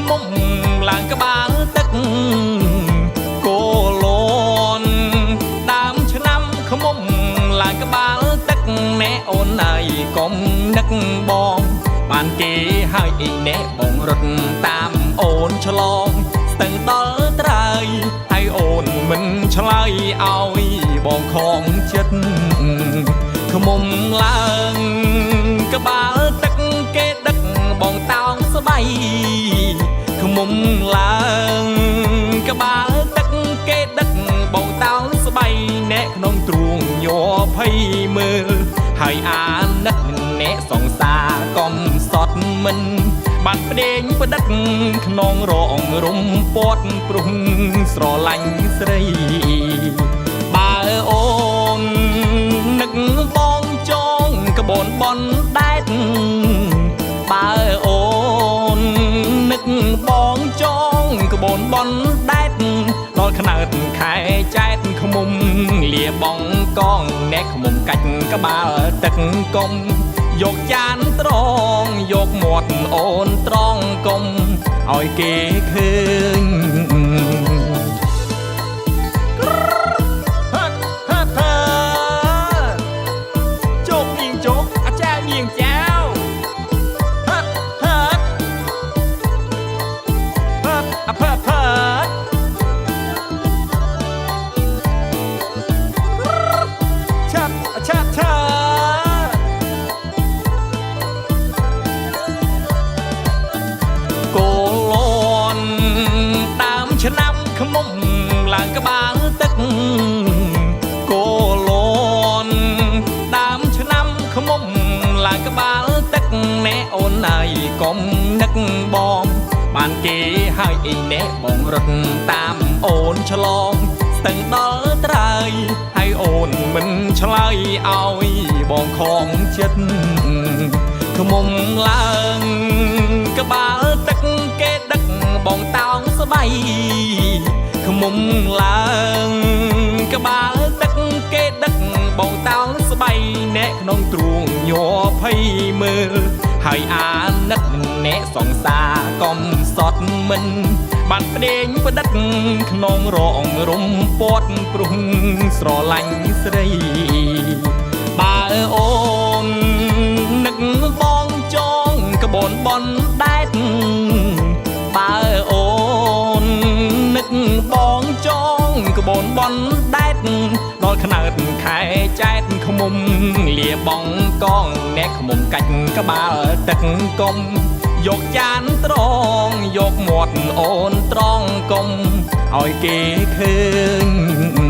មុំឡើងក្បាលទឹកគោលនដើមឆ្នាំខ្មុំឡើងក្បាលទឹកណែអូនអើយកុំនឹកបងបានគេហើយអីណែបងរត់តាមអូនឆ្លងស្ទឹងដល់ត្រើយហើយអូនមិនឆ្លើយឲ្យបងខំចិត្តខ្មុំឡើងក្បាលទឹកគេដឹកបងតោងស្បៃខ្មុំឡើងក្បាលទឹកគេដឹកបងតោងស្បៃណែក្នុងទ្រូងញ័រភ័យមើលហើយអាណិតអ្នកសង្សារកំសត់មិនបានប្តេងផ្ដិតក្នុងរងរំពាត់ព្រោះស្រឡាញ់ស្រីបើអូននឹកបងចងក្បូនបនដែតបើអូននឹកបងចងក្បូនបនដែតដល់ខ្នើតខែចែកខ្មុំលាបងកងអ្នកខ្មុំកាច់ក្បាលទឹកកុំយកចានត្រង់យកមាត់អូនត្រង់កុំឲ្យគេឃើញជោគនាងជោគអាចារ្យនាងចៅអភពឆាប់ឆាប់ឆាគោលនដើមឆ្នាំខ្មុំឡើងក្បាលទឹកគោលនដើមឆ្នាំខ្មុំឡើងក្បាលទឹកណែអូនអើយកុំនឹកបងបានគេហើយអីណែបងរត់តាមអូនឆ្លងស្ទឹងដល់ត្រើយហើយអូនមិនឆ្លើយឲ្យបងខំចិត្តខ្មុំឡើងក្បាលទឹកគេដឹកបងតោងស្បៃខ្មុំឡើងក្បាលទឹកគេដឹកបងតោងស្បៃណែក្នុងទ្រូងញ័រភ័យមើលហើយអាណិតអ្នកសង្សារកំសត់មិនបានប្តេងផ្ដិតក្នុងរងរំពាត់ព្រោះស្រឡាញ់ស្រីបើអូននឹកបងចងក្បូនបនដែតបើអូននឹកបងចងក្បូនបនដែតដល់ខ្នើតខែចែកខ្មុំលាបងកងអ្នកខ្មុំកាច់ក្បាលទឹកកុំយកចានត្រង់យកមាត់អូនត្រង់កុំឲ្យគេឃើញ